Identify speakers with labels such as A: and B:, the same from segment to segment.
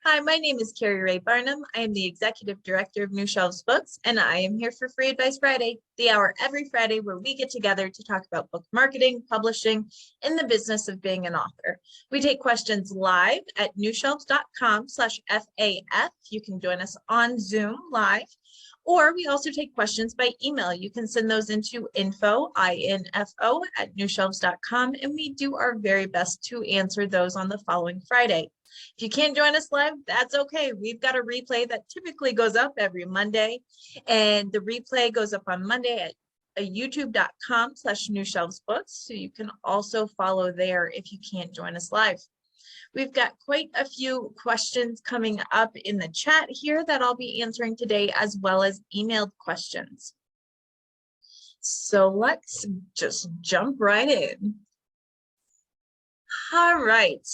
A: Hi, my name is Keri Barnum. I am the Executive Director of New Shelves Books, and I am here for Free Advice Friday, the hour every Friday where we get together to talk about book marketing, publishing, and the business of being an author. We take questions live at newshelves.com/FAF. You can join us on Zoom live, or we also take questions by email. You can send those into info at newshelves.com, and we do our very best to answer those on the following Friday. If you can't join us live, that's okay. We've got a replay that typically goes up every Monday, and the replay goes up on Monday at youtube.com/newshelvesbooks. So you can also follow there if you can't join us live. We've got quite a few questions coming up in the chat here that I'll be answering today, as well as emailed questions. So let's just jump right in. All right.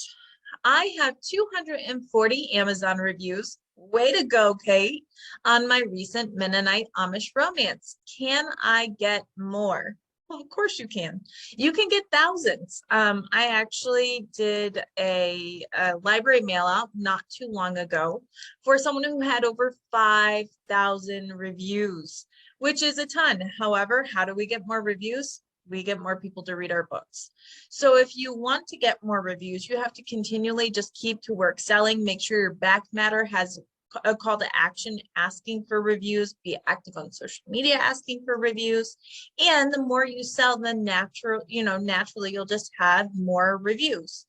A: I have 240 Amazon reviews. Way to go, Kate, on my recent Mennonite Amish romance. Can I get more? Well, of course you can. You can get thousands. I actually did a library mail out not too long ago for someone who had over 5,000 reviews, which is a ton. However, how do we get more reviews? We get more people to read our books. So if you want to get more reviews, you have to continually just keep to work selling. Make sure your back matter has a call to action asking for reviews. Be active on social media asking for reviews. And the more you sell, then naturally you'll just have more reviews.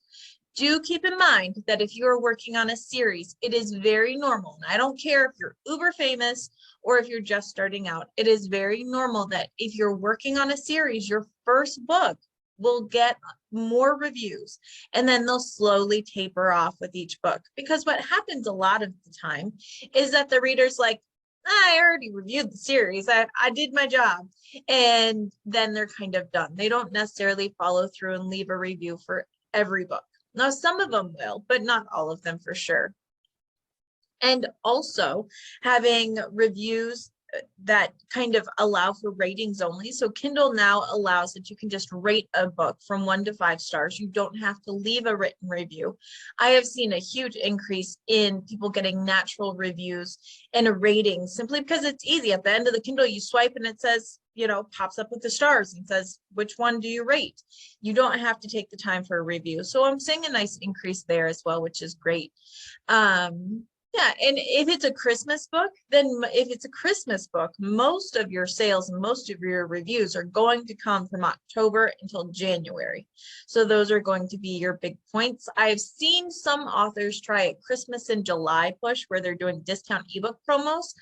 A: Do keep in mind that if you're working on a series, it is very normal. And I don't care if you're uber famous or if you're just starting out, it is very normal that if you're working on a series, your first book will get more reviews, and then they'll slowly taper off with each book. Because what happens a lot of the time is that the reader's like, I already reviewed the series, I did my job, and then they're kind of done. They don't necessarily follow through and leave a review for every book. Now, some of them will, but not all of them for sure. And also having reviews that kind of allow for ratings only. So Kindle now allows that you can just rate a book from 1 to 5 stars. You don't have to leave a written review. I have seen a huge increase in people getting natural reviews and a rating simply because it's easy. At the end of the Kindle, you swipe and it says, pops up with the stars and says, which one do you rate? You don't have to take the time for a review. So I'm seeing a nice increase there as well, which is great. Yeah, and if it's a Christmas book, most of your sales and most of your reviews are going to come from October until January. So those are going to be your big points. I've seen some authors try a Christmas in July push where they're doing discount ebook promos.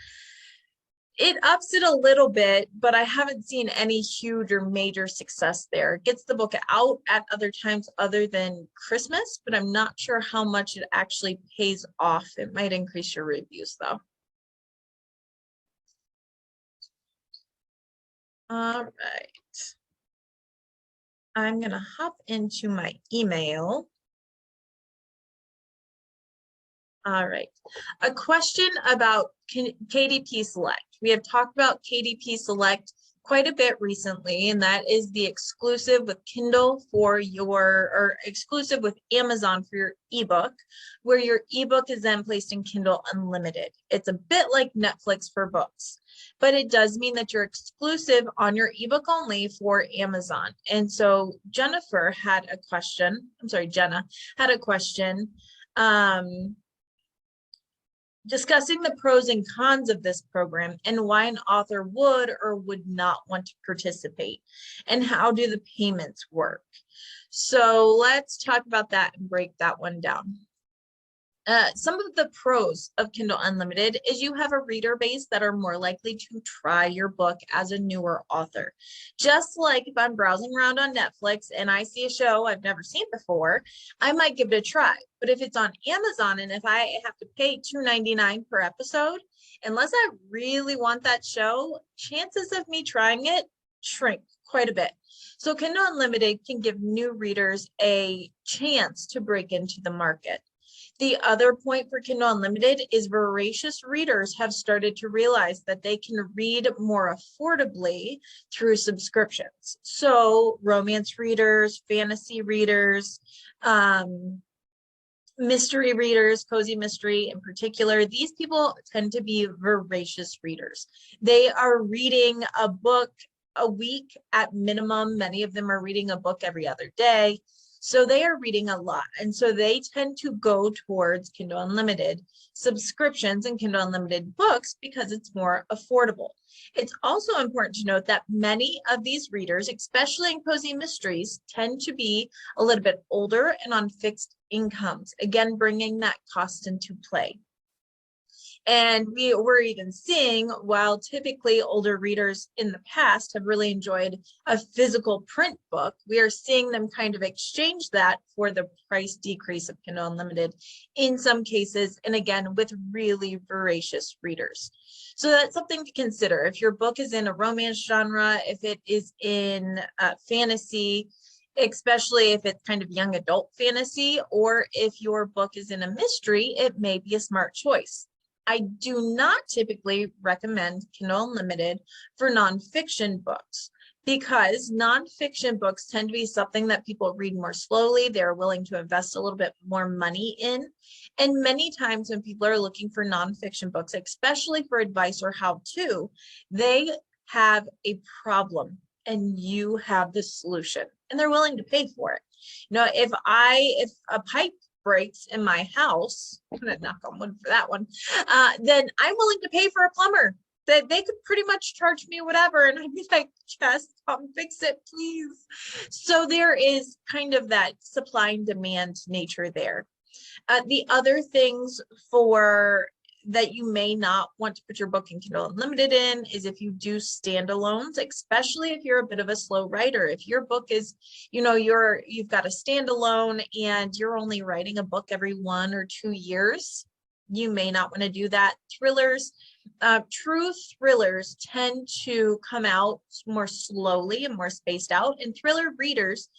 A: It ups it a little bit, but I haven't seen any huge or major success there. It gets the book out at other times other than Christmas, but I'm not sure how much it actually pays off. It might increase your reviews though. All right. I'm gonna hop into my email. All right. A question about KDP Select. We have talked about KDP Select quite a bit recently, and that is the exclusive with Kindle or exclusive with Amazon for your ebook, where your ebook is then placed in Kindle Unlimited. It's a bit like Netflix for books, but it does mean that you're exclusive on your ebook only for Amazon. And so Jenna had a question discussing the pros and cons of this program and why an author would or would not want to participate, and how do the payments work. So let's talk about that and break that one down. Some of the pros of Kindle Unlimited is you have a reader base that are more likely to try your book as a newer author. Just like if I'm browsing around on Netflix and I see a show I've never seen before, I might give it a try. But if it's on Amazon and if I have to pay $2.99 per episode, unless I really want that show, chances of me trying it shrink quite a bit. So Kindle Unlimited can give new readers a chance to break into the market. The other point for Kindle Unlimited is voracious readers have started to realize that they can read more affordably through subscriptions. So romance readers, fantasy readers, mystery readers, cozy mystery in particular, these people tend to be voracious readers. They are reading a book a week at minimum. Many of them are reading a book every other day. So they are reading a lot. And so they tend to go towards Kindle Unlimited subscriptions and Kindle Unlimited books because it's more affordable. It's also important to note that many of these readers, especially in cozy mysteries, tend to be a little bit older and on fixed incomes, again, bringing that cost into play. And we're even seeing, while typically older readers in the past have really enjoyed a physical print book, we are seeing them kind of exchange that for the price decrease of Kindle Unlimited in some cases, and again, with really voracious readers. So that's something to consider. If your book is in a romance genre, if it is in fantasy, especially if it's kind of young adult fantasy, or if your book is in a mystery, it may be a smart choice. I do not typically recommend Kindle Unlimited for nonfiction books because nonfiction books tend to be something that people read more slowly. They're willing to invest a little bit more money in. And many times when people are looking for nonfiction books, especially for advice or how-to, they have a problem and you have the solution and they're willing to pay for it. You know, if a pipe breaks in my house, I'm gonna knock on wood for that one, then I'm willing to pay for a plumber. That they could pretty much charge me whatever, and I'd be like, just come fix it, please. So there is kind of that supply and demand nature there. The other things that you may not want to put your book in Kindle Unlimited in is if you do standalones, especially if you're a bit of a slow writer. If your book is, you know, you've got a standalone and you're only writing a book every 1 or 2 years, you may not want to do that. Thrillers, true thrillers tend to come out more slowly and more spaced out, and thriller readers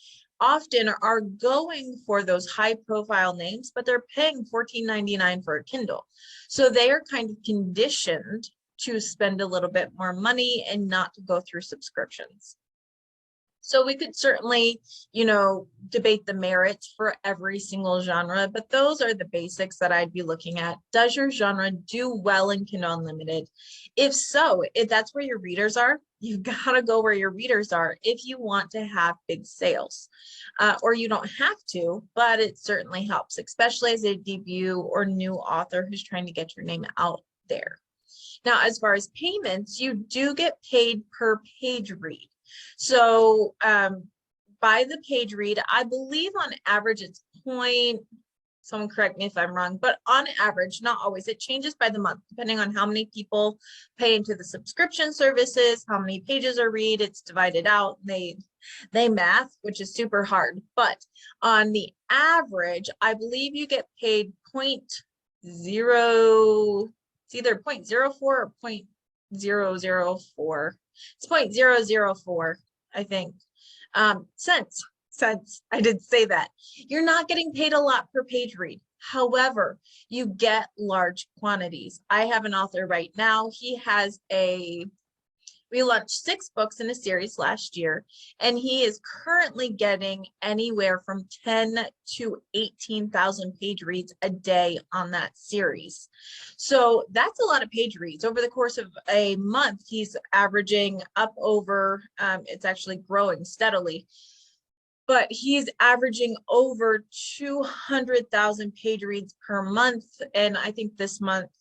A: often are going for those high profile names, but they're paying $14.99 for a Kindle. So they are kind of conditioned to spend a little bit more money and not to go through subscriptions. So we could certainly, you know, debate the merits for every single genre, but those are the basics that I'd be looking at. Does your genre do well in Kindle Unlimited? If so, if that's where your readers are, you've got to go where your readers are if you want to have big sales. Or you don't have to, but it certainly helps, especially as a debut or new author who's trying to get your name out there. Now, as far as payments, you do get paid per page read. So by the page read, I believe on average it's someone correct me if I'm wrong, but on average, not always, it changes by the month, depending on how many people pay into the subscription services, how many pages are read, it's divided out, they math, which is super hard. But on the average, I believe you get paid it's either 0.04 or 0.004. It's 0.004, I think, cents. I did say that. You're not getting paid a lot per page read. However, you get large quantities. I have an author right now. We launched 6 books in a series last year, and he is currently getting anywhere from 10 to 18,000 page reads a day on that series. So that's a lot of page reads. Over the course of a month, he's averaging up over, it's actually growing steadily, but he's averaging over 200,000 page reads per month. And I think this month,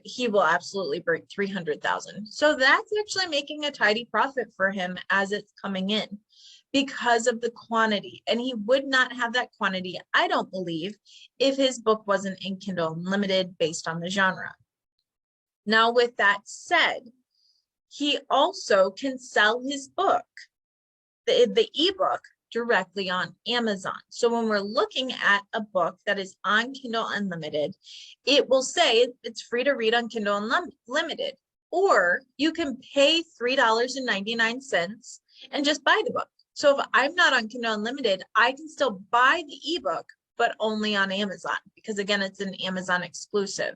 A: he will absolutely break 300,000. So that's actually making a tidy profit for him as it's coming in because of the quantity. And he would not have that quantity, I don't believe, if his book wasn't in Kindle Unlimited based on the genre. Now, with that said, he also can sell his book, the ebook, directly on Amazon. So when we're looking at a book that is on Kindle Unlimited, it will say it's free to read on Kindle Unlimited, or you can pay $3.99 and just buy the book. So if I'm not on Kindle Unlimited, I can still buy the ebook, but only on Amazon, because again, it's an Amazon exclusive.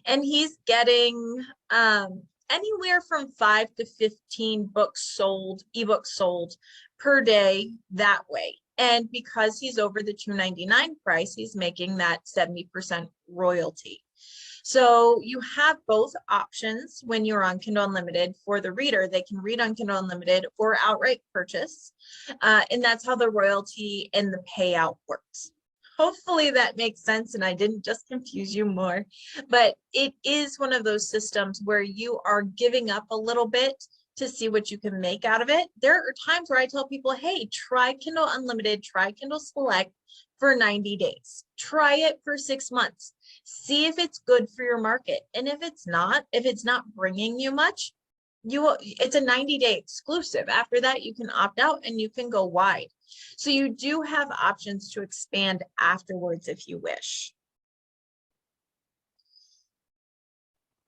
A: And he's getting anywhere from 5 to 15 ebooks sold per day that way. And because he's over the $2.99 price, he's making that 70% royalty. So you have both options when you're on Kindle Unlimited. For the reader, they can read on Kindle Unlimited or outright purchase. And that's how the royalty and the payout works. Hopefully that makes sense and I didn't just confuse you more, but it is one of those systems where you are giving up a little bit to see what you can make out of it. There are times where I tell people, hey, try Kindle Unlimited, try Kindle Select for 90 days. Try it for 6 months. See if it's good for your market. And if it's not bringing you much, it's a 90-day exclusive. After that, you can opt out and you can go wide. So you do have options to expand afterwards if you wish.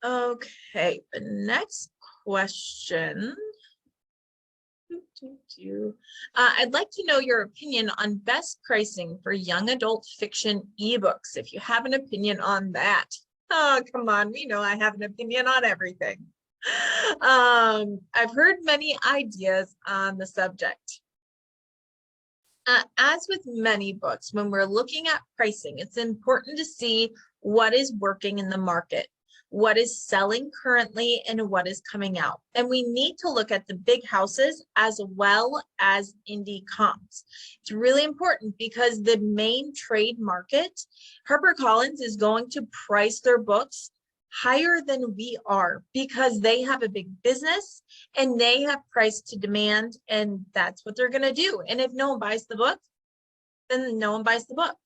A: Okay, the next question. I'd like to know your opinion on best pricing for young adult fiction ebooks, if you have an opinion on that. Oh, come on, we know I have an opinion on everything. I've heard many ideas on the subject. As with many books, when we're looking at pricing, it's important to see what is working in the market, what is selling currently, and what is coming out. And we need to look at the big houses as well as indie comps. It's really important because the main trade market, HarperCollins, is going to price their books higher than we are because they have a big business and they have price to demand, and that's what they're going to do. And if no one buys the book, then no one buys the book.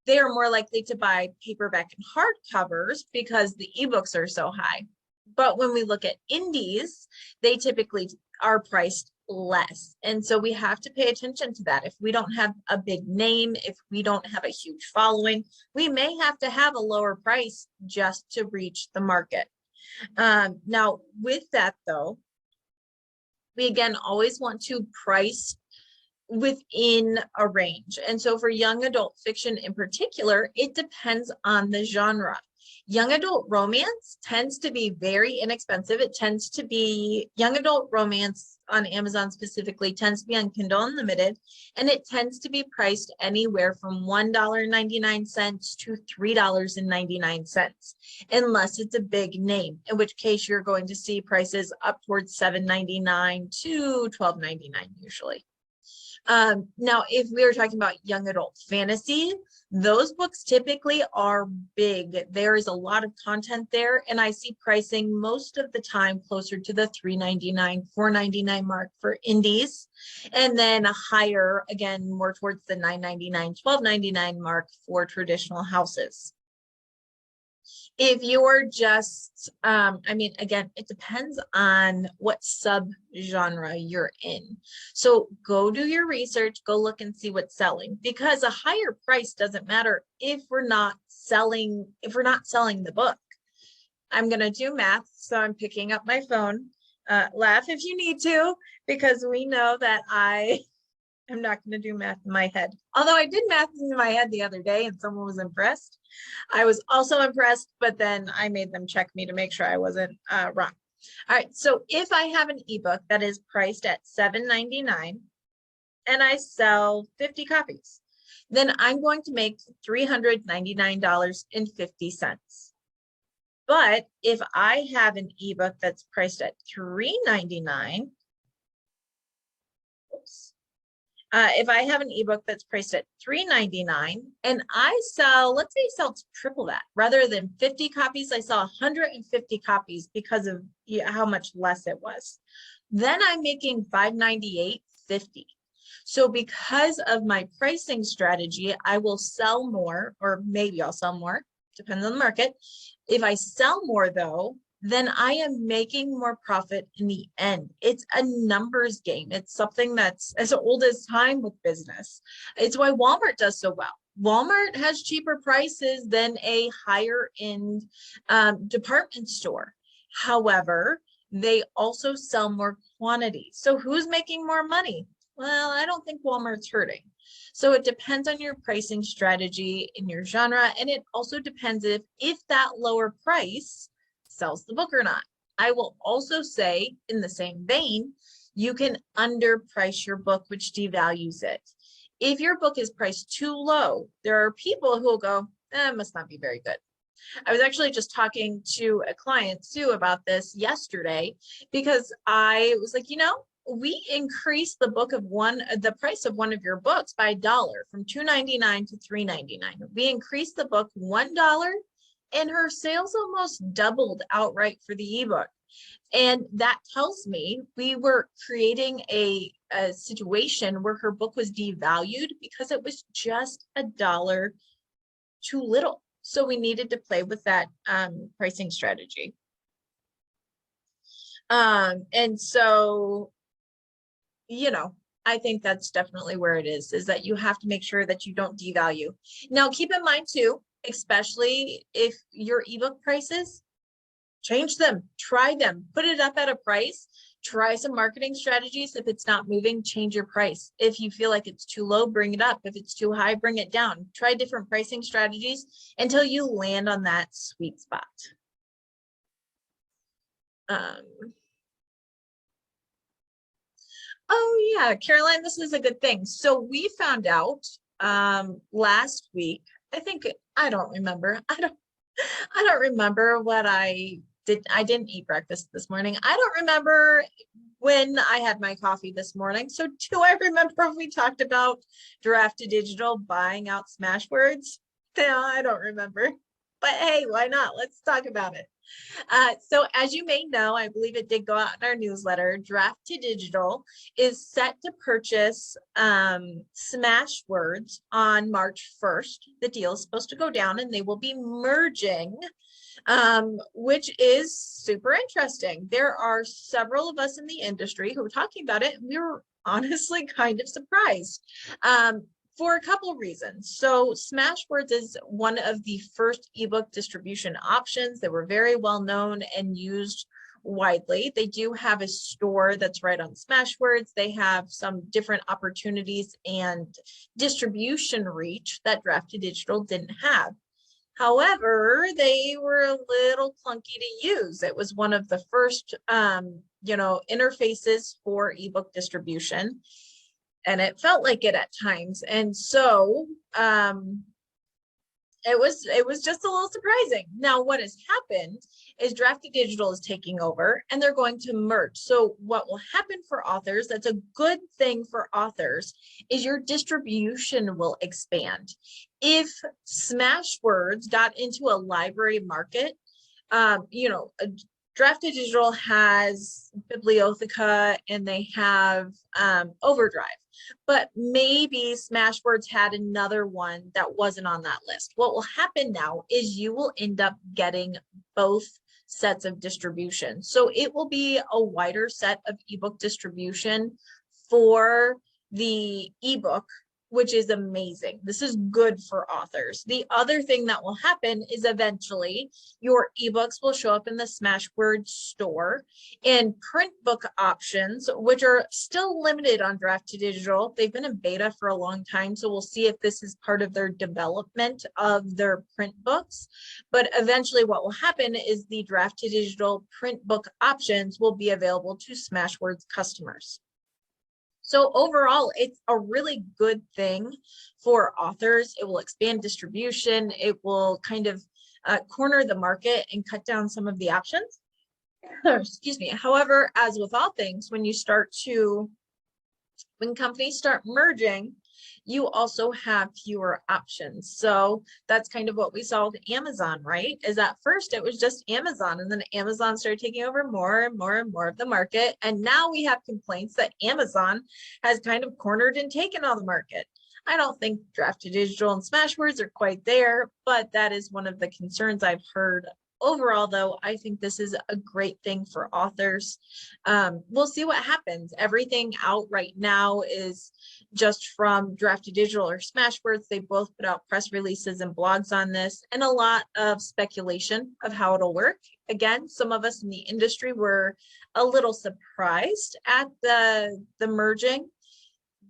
A: They are more likely to buy paperback and hardcovers because the ebooks are so high. But when we look at indies, they typically are priced less. And so we have to pay attention to that. If we don't have a big name, if we don't have a huge following, we may have to have a lower price just to reach the market. Now, with that though, we again always want to price within a range. And so for young adult fiction in particular, it depends on the genre. Young adult romance tends to be very inexpensive. It tends to be young adult romance on Amazon specifically tends to be on Kindle Unlimited, and it tends to be priced anywhere from $1.99 to $3.99, unless it's a big name, in which case you're going to see prices up towards $7.99 to $12.99 usually. Now, if we are talking about young adult fantasy, those books typically are big. There is a lot of content there, and I see pricing most of the time closer to the $3.99, $4.99 mark for indies, and then higher, again, more towards the $9.99, $12.99 mark for traditional houses. If you're just, again, it depends on what sub-genre you're in. So go do your research, go look and see what's selling, because a higher price doesn't matter if we're not selling the book. I'm going to do math, so I'm picking up my phone. Laugh if you need to, because we know that I'm not going to do math in my head. Although I did math in my head the other day and someone was impressed. I was also impressed, but then I made them check me to make sure I wasn't wrong. All right, so if I have an ebook that is priced at $7.99 and I sell 50 copies, then I'm going to make $399.50. But if I have an ebook that's priced at $3.99, if I have an ebook that's priced at $3.99 and I sell, let's say I sell triple that, rather than 50 copies, I sell 150 copies because of how much less it was. Then I'm making $598.50. So because of my pricing strategy, I will sell more, or maybe I'll sell more, depends on the market. If I sell more though, then I am making more profit in the end. It's a numbers game. It's something that's as old as time with business. It's why Walmart does so well. Walmart has cheaper prices than a higher end department store. However, they also sell more quantity. So who's making more money? Well, I don't think Walmart's hurting. So it depends on your pricing strategy in your genre. And it also depends if that lower price sells the book or not. I will also say, in the same vein, you can underprice your book, which devalues it. If your book is priced too low, there are people who will go, it must not be very good. I was actually just talking to a client, Sue, about this yesterday, because I was like, we increased the price of one of your books by $1 from $2.99 to $3.99. We increased the book $1 and her sales almost doubled outright for the ebook. And that tells me we were creating a situation where her book was devalued because it was just $1 too little. So we needed to play with that pricing strategy. And so, I think that's definitely where it is that you have to make sure that you don't devalue. Now, keep in mind too, especially if your ebook prices, change them, try them, put it up at a price, try some marketing strategies. If it's not moving, change your price. If you feel like it's too low, bring it up. If it's too high, bring it down. Try different pricing strategies until you land on that sweet spot. Oh yeah, Caroline, this is a good thing. So we found out last week, I don't remember what I did. I didn't eat breakfast this morning. I don't remember when I had my coffee this morning. So do I remember if we talked about Draft to Digital buying out Smashwords? No, I don't remember. But hey, why not? Let's talk about it. So as you may know, I believe it did go out in our newsletter, Draft to Digital is set to purchase Smashwords on March 1st. The deal is supposed to go down and they will be merging, which is super interesting. There are several of us in the industry who were talking about it, and we were honestly kind of surprised. For a couple of reasons. So Smashwords is one of the first ebook distribution options. They were very well known and used widely. They do have a store that's right on Smashwords. They have some different opportunities and distribution reach that Draft to Digital didn't have. However, they were a little clunky to use. It was one of the first, interfaces for ebook distribution. And it felt like it at times. And so it was just a little surprising. Now, what has happened is Draft to Digital is taking over and they're going to merge. So what will happen for authors, that's a good thing for authors, is your distribution will expand. If Smashwords got into a library market, Draft to Digital has Bibliotheca and they have Overdrive, but maybe Smashwords had another one that wasn't on that list. What will happen now is you will end up getting both sets of distribution. So it will be a wider set of ebook distribution for the ebook, which is amazing. This is good for authors. The other thing that will happen is eventually your ebooks will show up in the Smashwords store, and print book options, which are still limited on Draft to Digital. They've been in beta for a long time, so we'll see if this is part of their development of their print books. But eventually what will happen is the Draft to Digital print book options will be available to Smashwords customers. So overall, it's a really good thing for authors. It will expand distribution. It will kind of corner the market and cut down some of the options. Excuse me. However, as with all things, when companies start merging, you also have fewer options. So that's kind of what we saw with Amazon, right? Is at first it was just Amazon, and then Amazon started taking over more and more and more of the market. And now we have complaints that Amazon has kind of cornered and taken all the market. I don't think Draft to Digital and Smashwords are quite there, but that is one of the concerns I've heard. Overall, though, I think this is a great thing for authors. We'll see what happens. Everything out right now is just from Draft to Digital or Smashwords. They both put out press releases and blogs on this, and a lot of speculation of how it'll work. Again, some of us in the industry were a little surprised at the merging,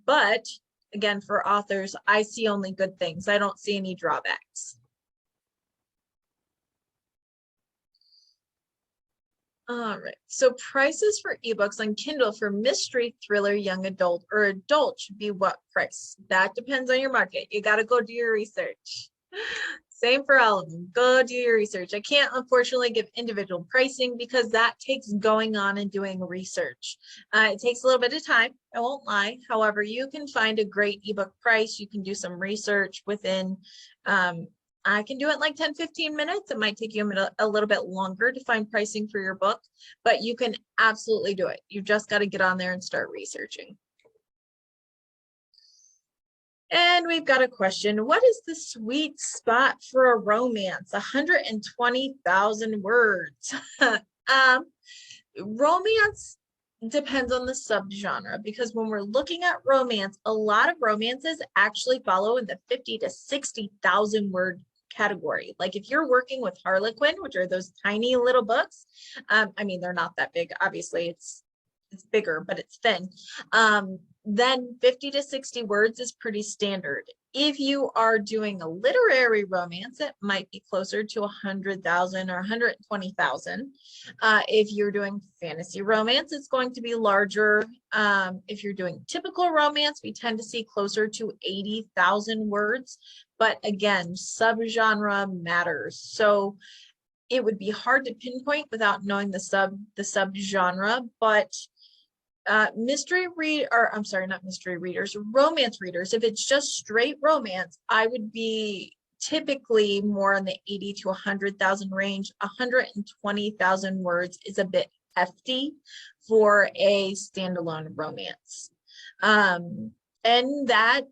A: but again, for authors, I see only good things. I don't see any drawbacks. All right. So prices for ebooks on Kindle for mystery, thriller, young adult, or adult should be what price? That depends on your market. You got to go do your research. Same for all of them. Go do your research. I can't unfortunately give individual pricing because that takes going on and doing research. It takes a little bit of time, I won't lie. However, you can find a great ebook price. You can do some research within, I can do it in like 10, 15 minutes. It might take you a little bit longer to find pricing for your book, but you can absolutely do it. You just got to get on there and start researching. And we've got a question. What is the sweet spot for a romance? 120,000 words. Romance depends on the subgenre, because when we're looking at romance, a lot of romances actually follow in the 50 to 60,000 word category. Like if you're working with Harlequin, which are those tiny little books, I mean, they're not that big. Obviously, it's bigger, but it's thin. Then 50 to 60 words is pretty standard. If you are doing a literary romance, it might be closer to 100,000 or 120,000. If you're doing fantasy romance, it's going to be larger. If you're doing typical romance, we tend to see closer to 80,000 words. But again, subgenre matters. So it would be hard to pinpoint without knowing the subgenre, but romance readers, if it's just straight romance, I would be typically more in the 80 to 100,000 range. 120,000 words is a bit hefty for a standalone romance. And that,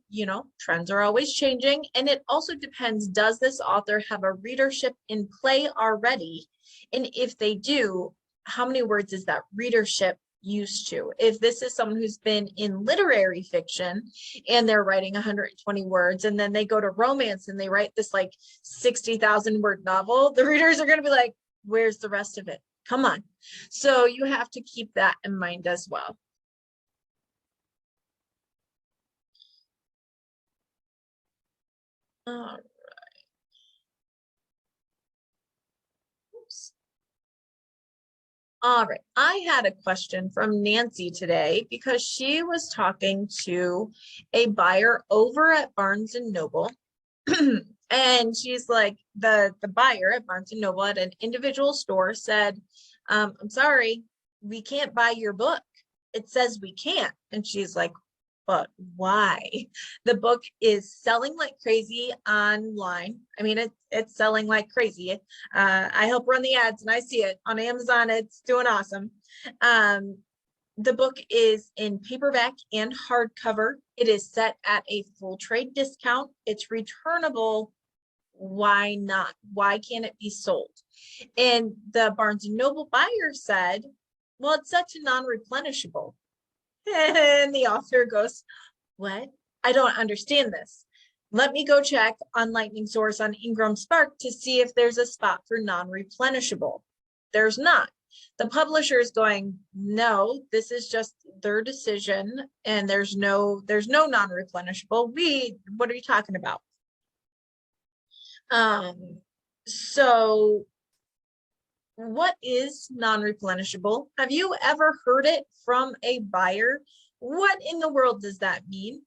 A: trends are always changing. And it also depends, does this author have a readership in play already? And if they do, how many words is that readership used to? If this is someone who's been in literary fiction and they're writing 120 words, and then they go to romance and they write this like 60,000 word novel, the readers are going to be like, where's the rest of it? Come on. So you have to keep that in mind as well. All right. Oops. All right, I had a question from Nancy today because she was talking to a buyer over at Barnes and Noble. And she's like, the buyer at Barnes and Noble at an individual store said, I'm sorry, we can't buy your book. It says we can't. And she's like, but why? The book is selling like crazy online. I mean, it's selling like crazy. I help run the ads and I see it on Amazon. It's doing awesome. The book is in paperback and hardcover. It is set at a full trade discount. It's returnable. Why not? Why can't it be sold? And the Barnes and Noble buyer said, well, it's such a non-replenishable. And the author goes, what? I don't understand this. Let me go check on Lightning Source on Ingram Spark to see if there's a spot for non-replenishable. There's not. The publisher is going, no, this is just their decision, and there's no non-replenishable. What are you talking about? So what is non-replenishable? Have you ever heard it from a buyer? What in the world does that mean?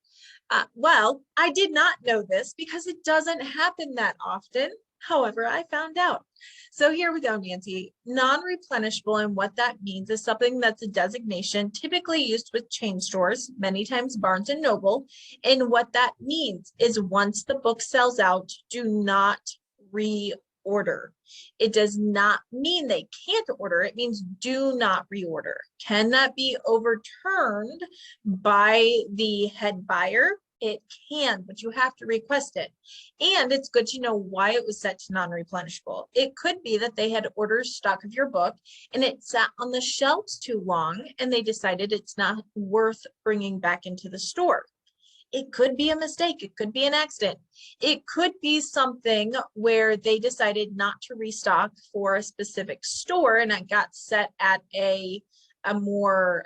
A: Well, I did not know this because it doesn't happen that often. However, I found out. So here we go, Nancy. Non-replenishable, and what that means is something that's a designation typically used with chain stores, many times Barnes and Noble. And what that means is once the book sells out, do not reorder. It does not mean they can't order. It means do not reorder. Can that be overturned by the head buyer? It can, but you have to request it. And it's good to know why it was set to non-replenishable. It could be that they had ordered stock of your book and it sat on the shelves too long and they decided it's not worth bringing back into the store. It could be a mistake. It could be an accident. It could be something where they decided not to restock for a specific store and it got set at a more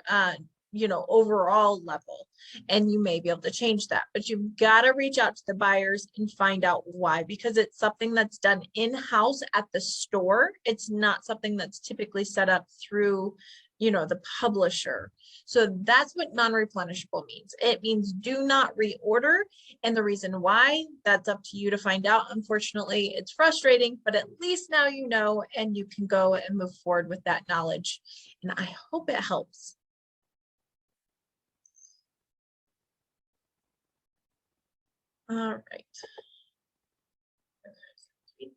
A: overall level, and you may be able to change that, but you've got to reach out to the buyers and find out why, because it's something that's done in-house at the store. It's not something that's typically set up through the publisher. So that's what non-replenishable means. It means do not reorder. And the reason why, that's up to you to find out. Unfortunately, it's frustrating, but at least now you know, and you can go and move forward with that knowledge. And I hope it helps. All right.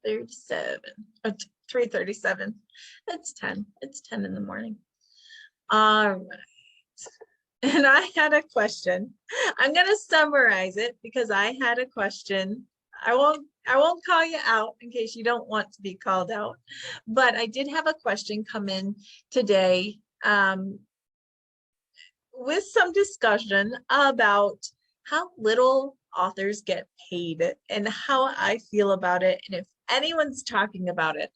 A: 3:37. 3:37. It's 10. It's 10 in the morning. All right. And I had a question. I'm going to summarize it because I had a question. I won't call you out in case you don't want to be called out, but I did have a question come in today with some discussion about how little authors get paid and how I feel about it, and if anyone's talking about it.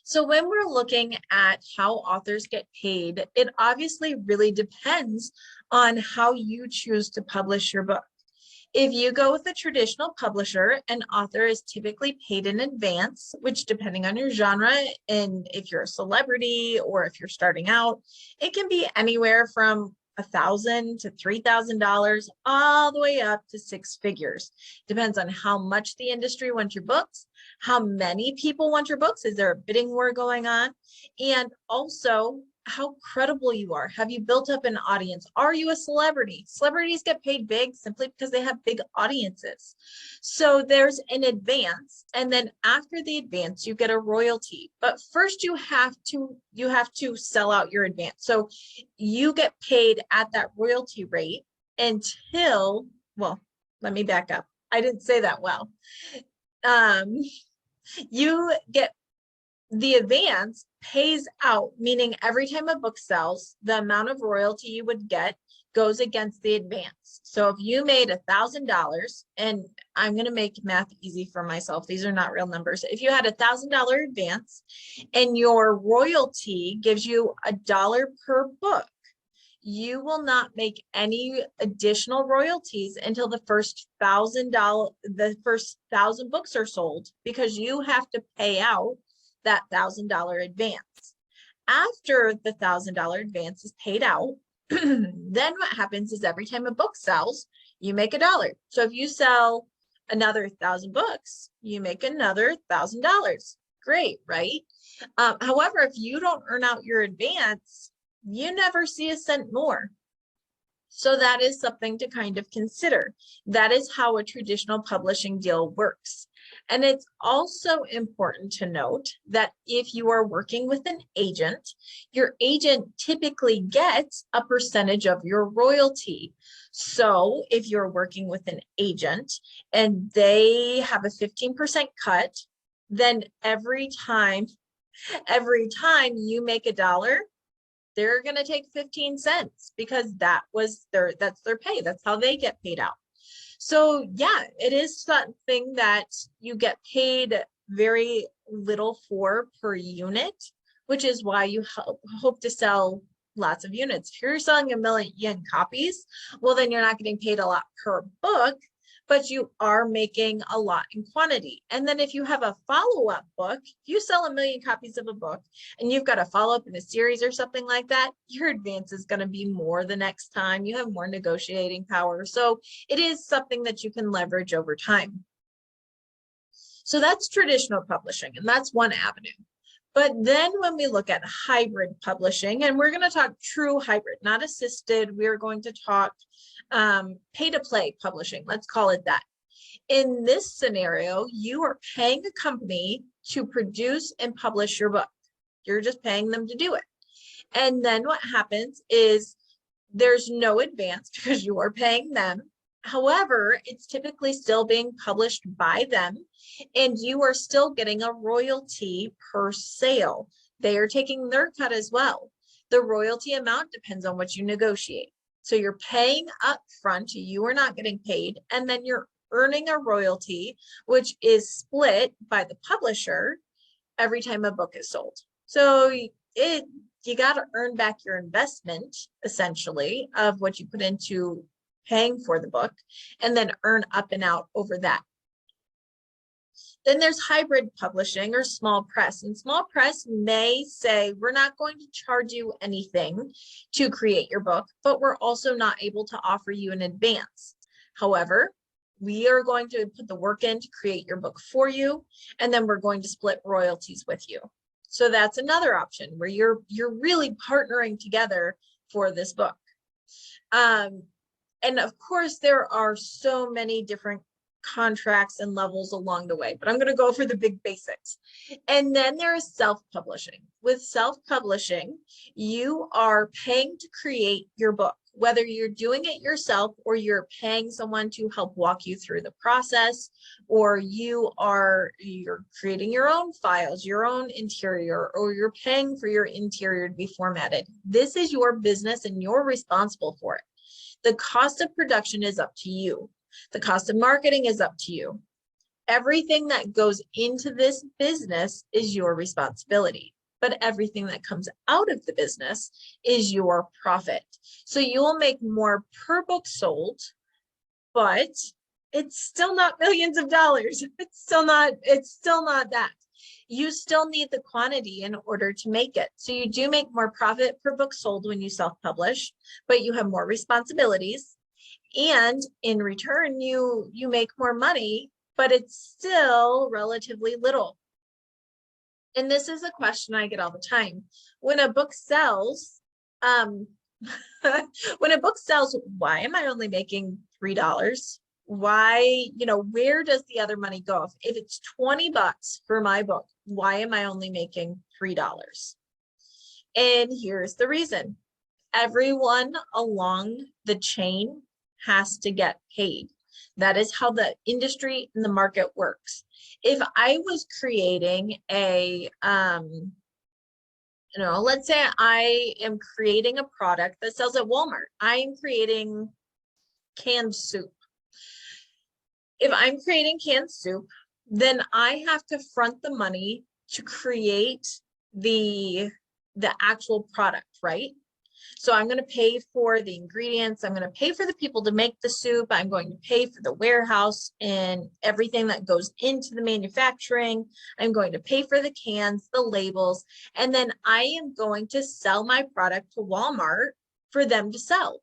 A: So when we're looking at how authors get paid, it obviously really depends on how you choose to publish your book. If you go with a traditional publisher, an author is typically paid in advance, which, depending on your genre, and if you're a celebrity or if you're starting out, it can be anywhere from $1,000 to $3,000 all the way up to six figures. Depends on how much the industry wants your books, how many people want your books. Is there a bidding war going on? And also how credible you are. Have you built up an audience? Are you a celebrity? Celebrities get paid big simply because they have big audiences. So there's an advance, and then after the advance, you get a royalty. But first you have to sell out your advance. So you get paid at that royalty rate until, well, let me back up. I didn't say that well. You get the advance pays out, meaning every time a book sells, the amount of royalty you would get goes against the advance. So if you made $1,000, and I'm going to make math easy for myself, these are not real numbers. If you had $1,000 advance and your royalty gives you $1 per book, you will not make any additional royalties until the first $1,000 books are sold, because you have to pay out that $1,000 advance. After the $1,000 advance is paid out, then what happens is every time a book sells, you make $1. So if you sell another 1,000 books, you make another $1,000. Great, right? However, if you don't earn out your advance, you never see a cent more. So that is something to kind of consider. That is how a traditional publishing deal works. And it's also important to note that if you are working with an agent, your agent typically gets a percentage of your royalty. So if you're working with an agent and they have a 15% cut, then every time you make $1, they're going to take 15 cents because that's their pay. That's how they get paid out. So yeah, it is something that you get paid very little for per unit, which is why you hope to sell lots of units. If you're selling 1 million copies, well, then you're not getting paid a lot per book, but you are making a lot in quantity. And then if you have a follow-up book, if you sell 1 million copies of a book and you've got a follow-up in a series or something like that, your advance is going to be more the next time. You have more negotiating power. So it is something that you can leverage over time. So that's traditional publishing, and that's one avenue. But then when we look at hybrid publishing, and we're going to talk true hybrid, not assisted, we're going to talk pay-to-play publishing, let's call it that. In this scenario, you are paying a company to produce and publish your book. You're just paying them to do it. And then what happens is there's no advance because you are paying them. However, it's typically still being published by them, and you are still getting a royalty per sale. They are taking their cut as well. The royalty amount depends on what you negotiate. So you're paying up front, you are not getting paid, and then you're earning a royalty, which is split by the publisher every time a book is sold. So you got to earn back your investment, essentially, of what you put into paying for the book, and then earn up and out over that. Then there's hybrid publishing or small press. And small press may say, we're not going to charge you anything to create your book, but we're also not able to offer you an advance. However, we are going to put the work in to create your book for you, and then we're going to split royalties with you. So that's another option where you're really partnering together for this book. And of course, there are so many different contracts and levels along the way, but I'm going to go for the big basics. And then there is self-publishing. With self-publishing, you are paying to create your book, whether you're doing it yourself or you're paying someone to help walk you through the process, or you're creating your own files, your own interior, or you're paying for your interior to be formatted. This is your business and you're responsible for it. The cost of production is up to you. The cost of marketing is up to you. Everything that goes into this business is your responsibility, but everything that comes out of the business is your profit. So you will make more per book sold, but it's still not millions of dollars. It's still not that. You still need the quantity in order to make it. So you do make more profit per book sold when you self-publish, but you have more responsibilities. And in return, you make more money, but it's still relatively little. And this is a question I get all the time. When a book sells, why am I only making $3? Why, where does the other money go? If it's $20 for my book, why am I only making $3? And here's the reason. Everyone along the chain has to get paid. That is how the industry and the market works. If I was creating let's say I am creating a product that sells at Walmart. I am creating canned soup. If I'm creating canned soup, then I have to front the money to create the actual product, right? So I'm going to pay for the ingredients. I'm going to pay for the people to make the soup. I'm going to pay for the warehouse and everything that goes into the manufacturing. I'm going to pay for the cans, the labels, and then I am going to sell my product to Walmart for them to sell.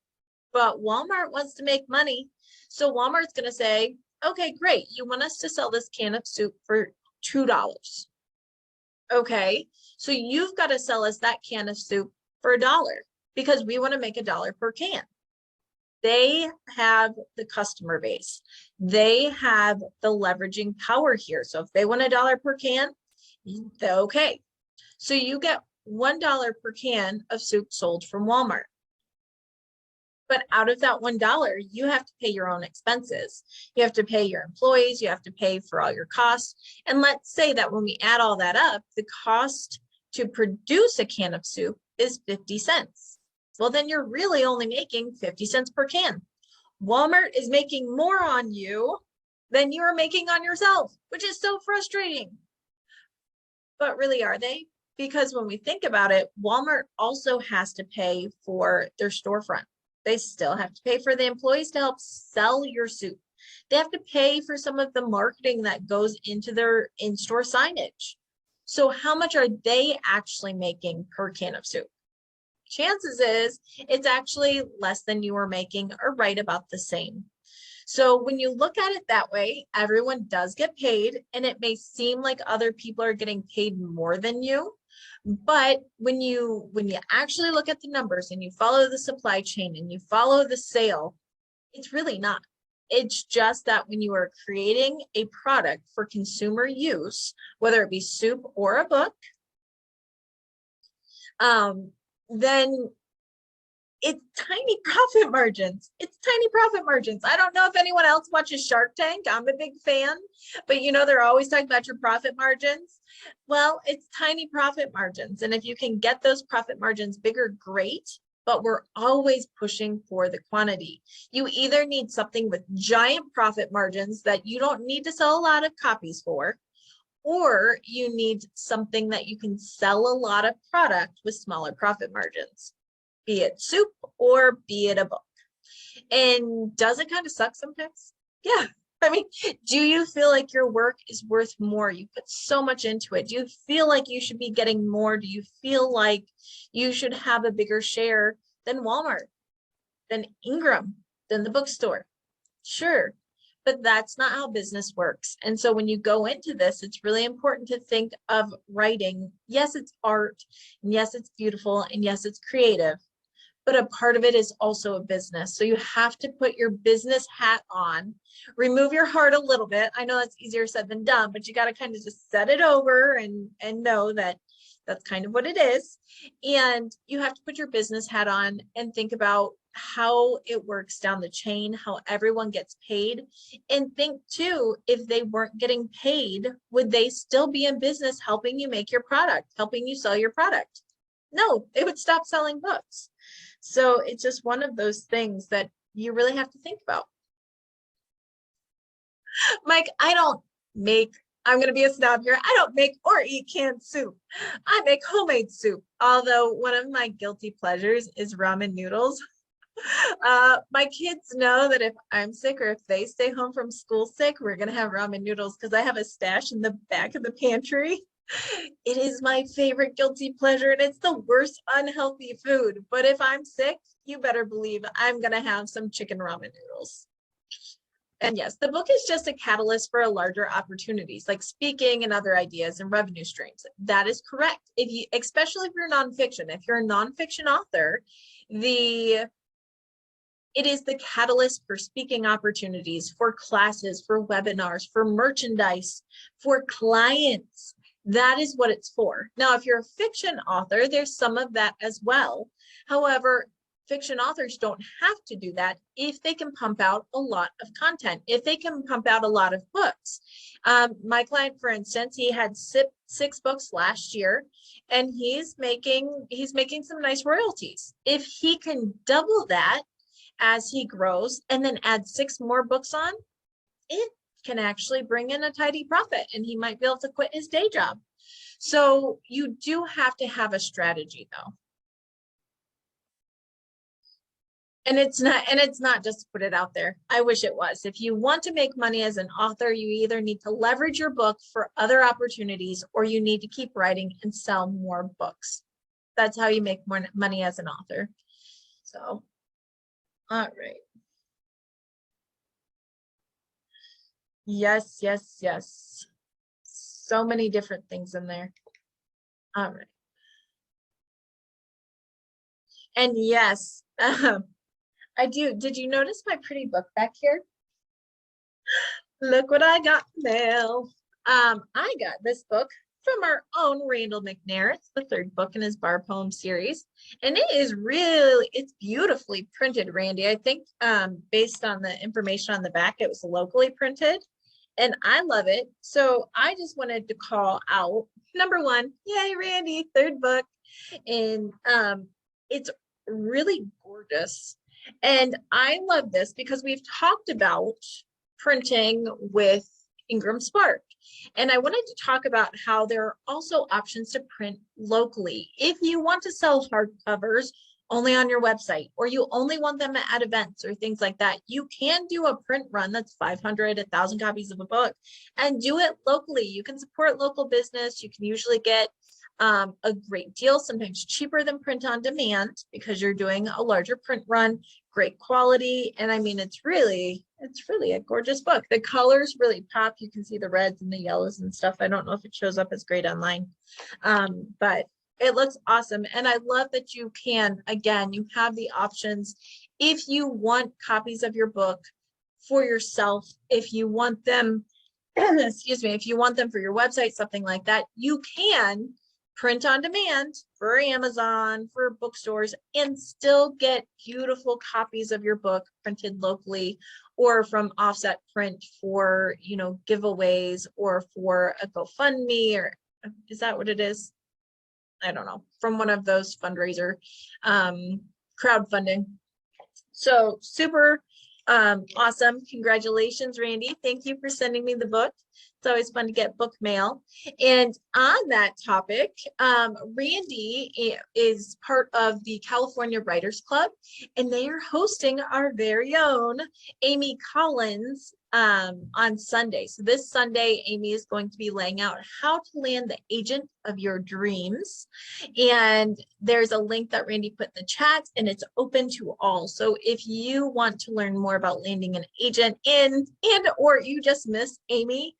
A: But Walmart wants to make money. So Walmart's going to say, okay, great. You want us to sell this can of soup for $2. Okay, so you've got to sell us that can of soup for $1. Because we want to make $1 per can. They have the customer base. They have the leveraging power here. So if they want $1 per can, okay. So you get $1 per can of soup sold from Walmart. But out of that $1, you have to pay your own expenses. You have to pay your employees. You have to pay for all your costs. And let's say that when we add all that up, the cost to produce a can of soup is 50 cents. Well, then you're really only making 50 cents per can. Walmart is making more on you than you're making on yourself, which is so frustrating. But really, are they? Because when we think about it, Walmart also has to pay for their storefront. They still have to pay for the employees to help sell your soup. They have to pay for some of the marketing that goes into their in-store signage. So how much are they actually making per can of soup? Chances is it's actually less than you were making, or right about the same. So when you look at it that way, everyone does get paid, and it may seem like other people are getting paid more than you. But when you actually look at the numbers and you follow the supply chain and you follow the sale, it's really not. It's just that when you are creating a product for consumer use, whether it be soup or a book, then it's tiny profit margins. It's tiny profit margins. I don't know if anyone else watches Shark Tank. I'm a big fan, but they're always talking about your profit margins. Well, it's tiny profit margins. And if you can get those profit margins bigger, great, but we're always pushing for the quantity. You either need something with giant profit margins that you don't need to sell a lot of copies for, or you need something that you can sell a lot of product with smaller profit margins, be it soup or be it a book. And does it kind of suck sometimes? Yeah. I mean, do you feel like your work is worth more? You put so much into it. Do you feel like you should be getting more? Do you feel like you should have a bigger share than Walmart, than Ingram, than the bookstore? Sure, but that's not how business works. And so when you go into this, it's really important to think of writing. Yes, it's art, and yes, it's beautiful, and yes, it's creative, but a part of it is also a business. So you have to put your business hat on, remove your heart a little bit. I know that's easier said than done, but you got to kind of just set it over and know that that's kind of what it is. And you have to put your business hat on and think about how it works down the chain, how everyone gets paid. And think too, if they weren't getting paid, would they still be in business helping you make your product, helping you sell your product? No, they would stop selling books. So it's just one of those things that you really have to think about. Mike, I'm going to be a snob here. I don't make or eat canned soup. I make homemade soup. Although one of my guilty pleasures is ramen noodles. My kids know that if I'm sick or if they stay home from school sick, we're going to have ramen noodles because I have a stash in the back of the pantry. It is my favorite guilty pleasure, and it's the worst unhealthy food. But if I'm sick, you better believe I'm going to have some chicken ramen noodles. And yes, the book is just a catalyst for larger opportunities like speaking and other ideas and revenue streams. That is correct. Especially if you're nonfiction, if you're a nonfiction author, it is the catalyst for speaking opportunities, for classes, for webinars, for merchandise, for clients. That is what it's for. Now, if you're a fiction author, there's some of that as well. However, fiction authors don't have to do that if they can pump out a lot of content, if they can pump out a lot of books. My client, for instance, he had 6 books last year, and he's making some nice royalties. If he can double that as he grows and then add 6 more books on, it can actually bring in a tidy profit, and he might be able to quit his day job. So you do have to have a strategy though. And it's not just to put it out there. I wish it was. If you want to make money as an author, you either need to leverage your book for other opportunities, or you need to keep writing and sell more books. That's how you make more money as an author. So, all right. Yes, yes, yes. So many different things in there. All right. And yes, I do. Did you notice my pretty book back here? Look what I got in the mail. I got this book from our own Randall McNair. It's the 3rd book in his bar poem series. And it's beautifully printed, Randy. I think based on the information on the back, it was locally printed. And I love it. So I just wanted to call out number 1, yay, Randy, 3rd book. And it's really gorgeous. And I love this because we've talked about printing with Ingram Spark. And I wanted to talk about how there are also options to print locally. If you want to sell hardcovers only on your website, or you only want them at events or things like that, you can do a print run that's 500, 1,000 copies of a book and do it locally. You can support local business. You can usually get a great deal, sometimes cheaper than print on demand because you're doing a larger print run, great quality. And I mean, it's really a gorgeous book. The colors really pop. You can see the reds and the yellows and stuff. I don't know if it shows up as great online, but it looks awesome. And I love that you have the options. If you want copies of your book for yourself, if you want them, excuse me, if you want them for your website, something like that, you can print on demand for Amazon, for bookstores, and still get beautiful copies of your book printed locally, or from offset print for, giveaways, or for a GoFundMe, or is that what it is? I don't know, from one of those fundraiser crowdfunding. So super awesome. Congratulations, Randy. Thank you for sending me the book. It's always fun to get book mail. And on that topic, Randy is part of the California Writers Club, and they are hosting our very own Amy Collins on Sunday. So this Sunday, Amy is going to be laying out how to land the agent of your dreams. And there's a link that Randy put in the chat, and it's open to all. So if you want to learn more about landing an agent or you just miss Amy,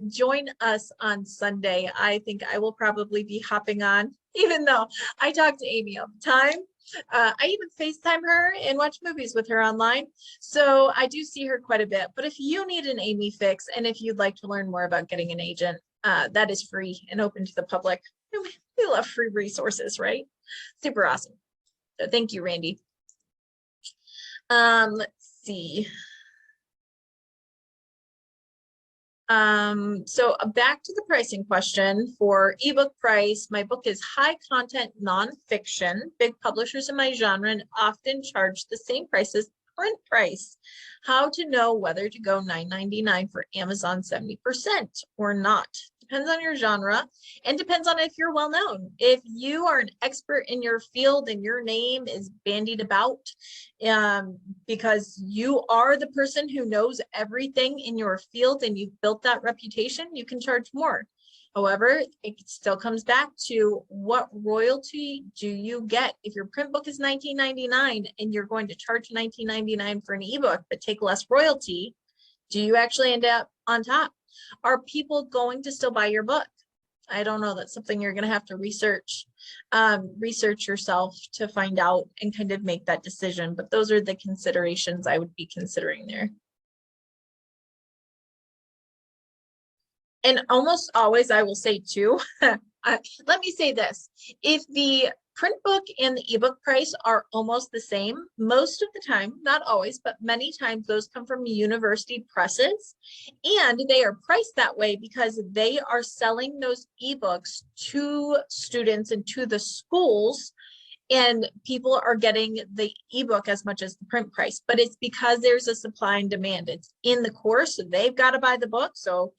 A: join us on Sunday. I think I will probably be hopping on, even though I talk to Amy all the time. I even FaceTime her and watch movies with her online. So I do see her quite a bit. But if you need an Amy fix, and if you'd like to learn more about getting an agent, that is free and open to the public. We love free resources, right? Super awesome. So thank you, Randy. Let's see. So back to the pricing question for ebook price. My book is high content nonfiction. Big publishers in my genre and often charge the same price as print price. How to know whether to go $9.99 for Amazon 70% or not? Depends on your genre and depends on if you're well known. If you are an expert in your field and your name is bandied about because you are the person who knows everything in your field and you've built that reputation, you can charge more. However, it still comes back to what royalty do you get? If your print book is $19.99 and you're going to charge $19.99 for an ebook but take less royalty, do you actually end up on top? Are people going to still buy your book? I don't know. That's something you're going to have to research yourself to find out and kind of make that decision. But those are the considerations I would be considering there. And almost always, I will say too, let me say this. If the print book and the ebook price are almost the same, most of the time, not always, but many times those come from university presses, and they are priced that way because they are selling those ebooks to students and to the schools, and people are getting the ebook as much as the print price, but it's because there's a supply and demand. It's in the course, so they've got to buy the book. So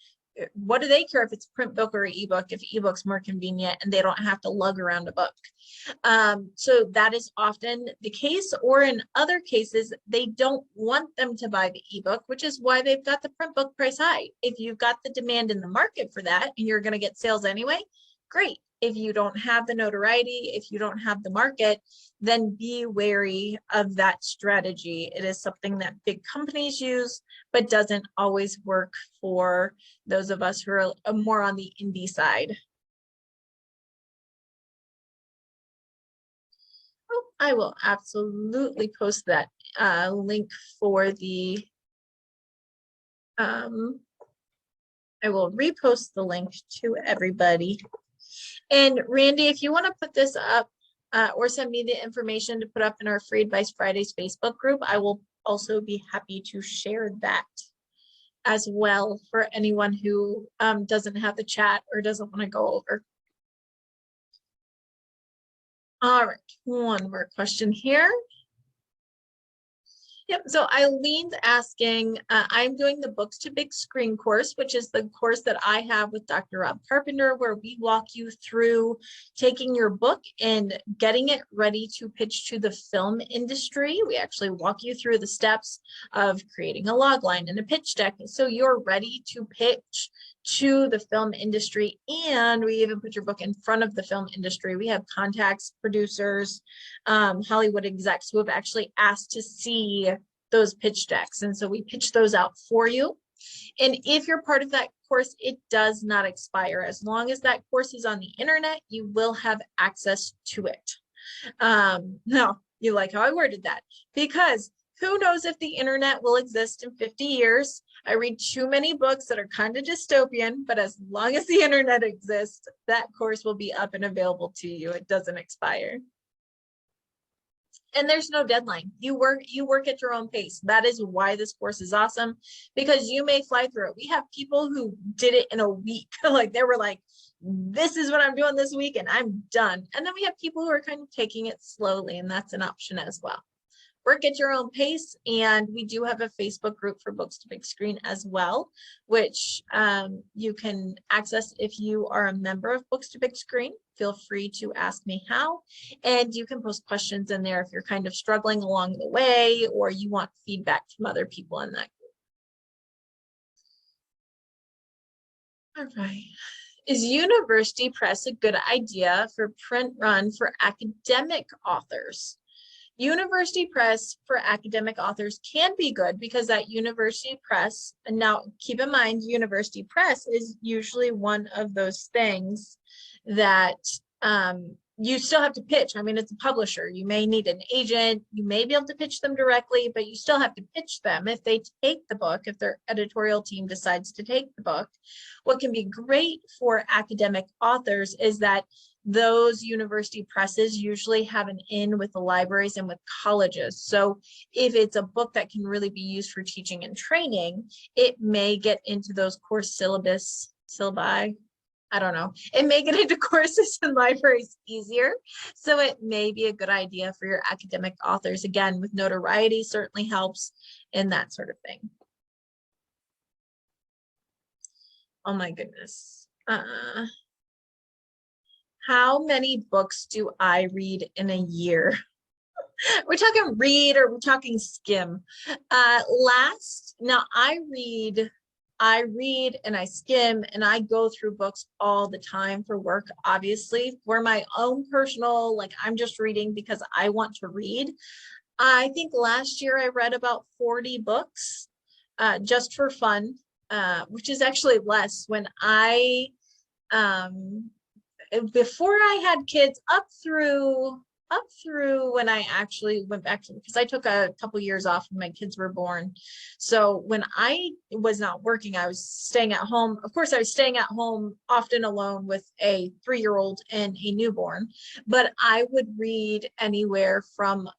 A: what do they care if it's print book or ebook if ebook's more convenient and they don't have to lug around a book? So that is often the case, or in other cases, they don't want them to buy the ebook, which is why they've got the print book price high. If you've got the demand in the market for that and you're going to get sales anyway, great. If you don't have the notoriety, if you don't have the market, then be wary of that strategy. It is something that big companies use, but doesn't always work for those of us who are more on the indie side. Oh, I will absolutely post that link for the, I will repost the link to everybody. And Randy, if you want to put this up or send me the information to put up in our Free Advice Fridays Facebook group, I will also be happy to share that as well for anyone who doesn't have the chat or doesn't want to go over. All right, one more question here. Yep, so Eileen's asking, I'm doing the Books to Big Screen course, which is the course that I have with Dr. Rob Carpenter, where we walk you through taking your book and getting it ready to pitch to the film industry. We actually walk you through the steps of creating a logline and a pitch deck, so you're ready to pitch to the film industry. And we even put your book in front of the film industry. We have contacts, producers, Hollywood execs who have actually asked to see those pitch decks. And so we pitch those out for you. And if you're part of that course, it does not expire. As long as that course is on the internet, you will have access to it. Now, you like how I worded that, because who knows if the internet will exist in 50 years? I read too many books that are kind of dystopian, but as long as the internet exists, that course will be up and available to you. It doesn't expire. And there's no deadline. You work at your own pace. That is why this course is awesome, because you may fly through it. We have people who did it in a week. Like they were like, this is what I'm doing this week and I'm done. And then we have people who are kind of taking it slowly, and that's an option as well. work at your own pace. And we do have a Facebook group for Books to Big Screen as well, which you can access if you are a member of Books to Big Screen. Feel free to ask me how, and you can post questions in there if you're kind of struggling along the way or you want feedback from other people in that group. All right. Is University Press a good idea for print run for academic authors? University Press for academic authors can be good because that University Press, and now keep in mind, University Press is usually one of those things that you still have to pitch. I mean, it's a publisher. You may need an agent. You may be able to pitch them directly, but you still have to pitch them if they take the book, if their editorial team decides to take the book. What can be great for academic authors is that those university presses usually have an in with the libraries and with colleges. So if it's a book that can really be used for teaching and training, it may get into those course syllabi. I don't know. It may get into courses and libraries easier. So it may be a good idea for your academic authors. Again, with notoriety certainly helps in that sort of thing. Oh my goodness. How many books do I read in a year? We're talking read or we're talking skim? Now I read and I skim and I go through books all the time for work, obviously. For my own personal, like I'm just reading because I want to read. I think last year I read about 40 books just for fun, which is actually less. When I, before I had kids, up through when I actually went back to, because I took a couple years off when my kids were born. So when I was not working, I was staying at home. Of course, I was staying at home often alone with a 3-year-old and a newborn, but I would read anywhere from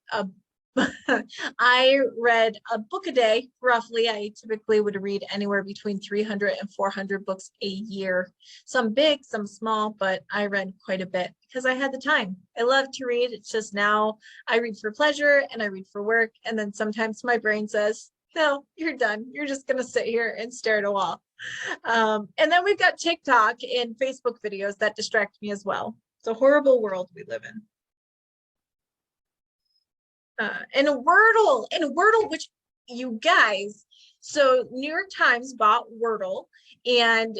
A: I read a book a day, roughly. I typically would read anywhere between 300 and 400 books a year. Some big, some small, but I read quite a bit because I had the time. I love to read. It's just now I read for pleasure and I read for work. And then sometimes my brain says, no, you're done. You're just going to sit here and stare at a wall. And then we've got TikTok and Facebook videos that distract me as well. It's a horrible world we live in. And Wordle, which you guys, so New York Times bought Wordle, and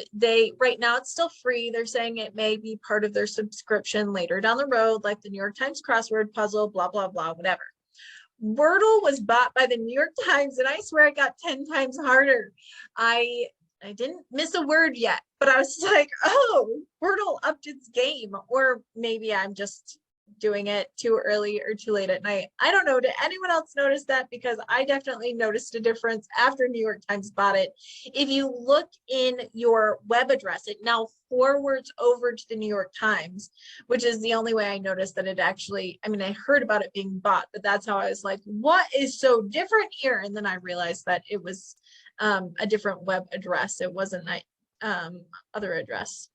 A: right now it's still free. They're saying it may be part of their subscription later down the road, like the New York Times crossword puzzle, blah, blah, blah, whatever. Wordle was bought by the New York Times, and I swear it got 10 times harder. I didn't miss a word yet, but I was like, oh, Wordle upped its game, or maybe I'm just doing it too early or too late at night. I don't know. Did anyone else notice that? Because I definitely noticed a difference after New York Times bought it. If you look in your web address, it now forwards over to the New York Times, which is the only way I noticed that it actually, I mean, I heard about it being bought, but that's how I was like, what is so different here? And then I realized that it was a different web address. It wasn't my other address.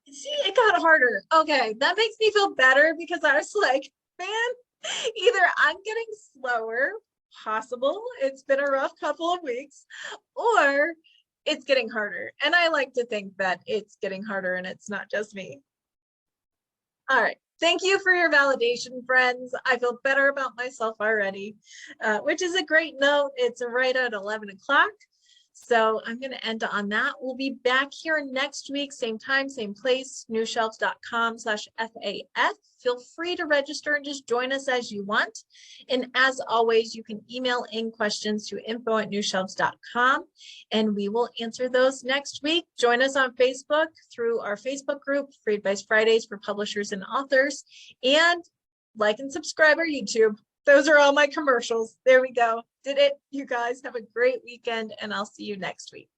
A: See, it got harder. Okay, that makes me feel better because I was like, man, either I'm getting slower, possible, it's been a rough couple of weeks, or it's getting harder. And I like to think that it's getting harder and it's not just me. All right. Thank you for your validation, friends. I feel better about myself already, which is a great note. It's right at 11 o'clock. So I'm going to end on that. We'll be back here next week, same time, same place, newshelves.com/FAF. Feel free to register and just join us as you want. And as always, you can email in questions to info@newshelves.com, and we will answer those next week. Join us on Facebook through our Facebook group, Free Advice Fridays for publishers and authors, and like and subscribe our YouTube. Those are all my commercials. There we go. Did it. You guys have a great weekend, and I'll see you next week.